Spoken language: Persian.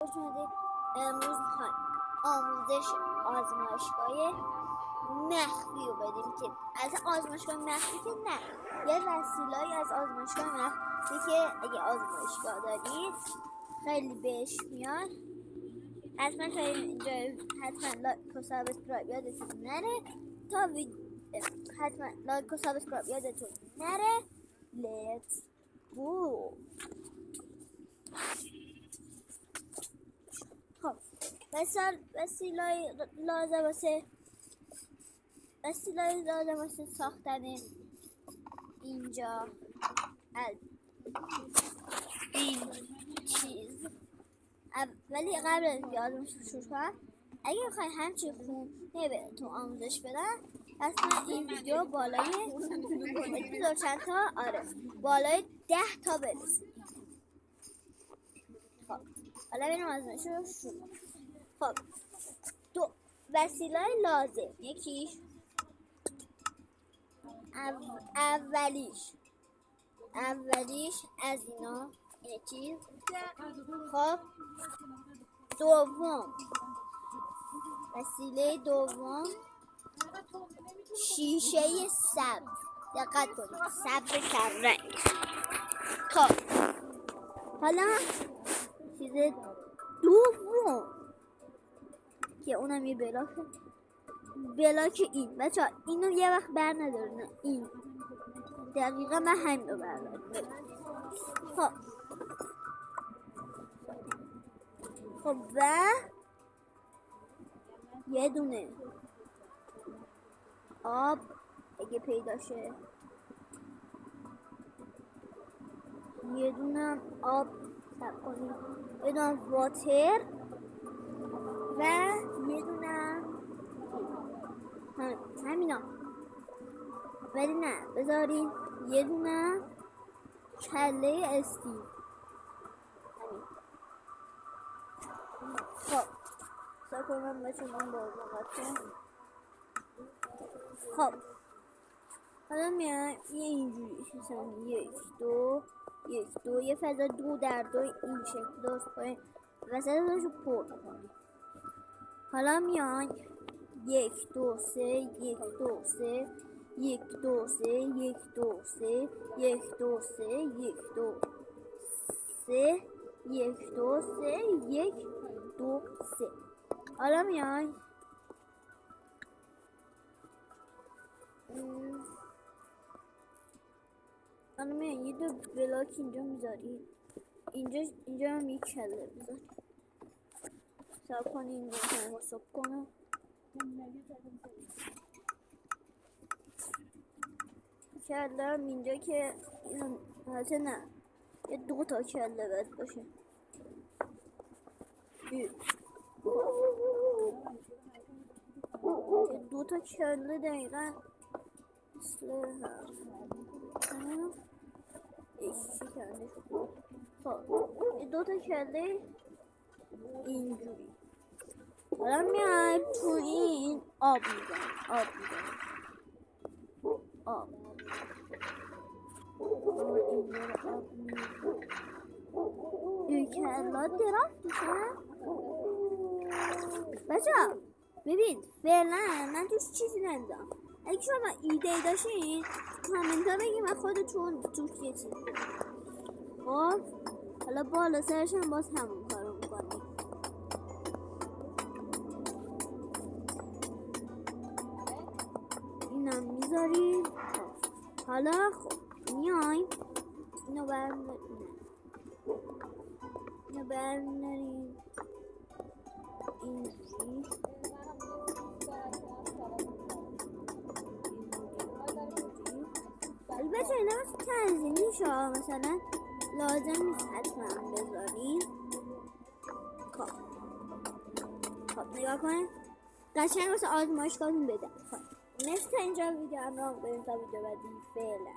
خوش اومدید. امروز میخوایم آموزش آزمایشگاه مخفی رو بدیم که از آزمایشگاه مخفی که نه، یه وسیله‌ای از آزمایشگاه مخفی که اگه آزمایشگاه دارید خیلی بهش میاد. حتما تا اینجا حتما لایک و سابسکرایب یادتون نره حتما لایک و سابسکرایب یادتون نره. Let's go. خب وسیله لازم واسه ساختن اینجا از این چیز. ولی قبل از اینکه آزمایش شروع کنم، اگه بخوای همچین خونه بهتون آموزش بدن، حتما این ویدیو بالای چند تا بالای 10 تا برسید. خب حالا بریم آزمایش رو شروع. خب دو وسیله لازم، یکیش اولیش از اینا این چیز. خب وسیله دوم شیشه سبز. دقت کنید، سبز کمرنگ. خب حالا چیز دوم که اونم یه بلاک این. بچه اینو یه وقت بر نداره، نه این دقیقا من همین رو بردارم. خب و یه دونه آب اگه پیدا شه، یه دونه آب سب کنید، یه دونه واتر و یه دونه همینا. ولی نه بذارین یه دونه کله استیو. خب ساکنم بچونم بازم. خب حالا میایم یه اینجوری مثلا یک دو یه فضا 2 در 2 این شکل درست کنیم، وسطش رو پر کنیم. حالا میایم 1 2 3 1 2 3 1 2 3 1 2 3 1 2 3 1 2 3 1 2 3 1 2 3. حالا میایم یه دو بلاک اینجا میذاریم، اینجا هم یک کله بذاریم. سب کنیم اینجا کنیم حساب کنم. کله هم اینجا که حالت نه، یه 2 تا کله باید باشه. یه 2 تا کله دقیقا مثل هم خب یه 2 تا کله اینجوری. حالا میایم تو این آب میزنیم. این کلات درافت میشن. بچه ببین فعلا من توش چیزی نمیدم. اگه شما ایده داشتین کامنت ها بگیم من خودتون توش یه چیزی. خب حالا بالا سرش هم باز همون کارو میکنیم. اینم میذاریم. حالا خب میایم اینو برمیداریم اینجوری. البته اینا تنظیمی شا مثلا لازم نیست حتما بذاریم. خب نگاه کنیم قشنگ واسه آزمایشگاهتون بده. خب مثل اینجا ویدیو هم را بریم تا ویدیو بعدی. فعلا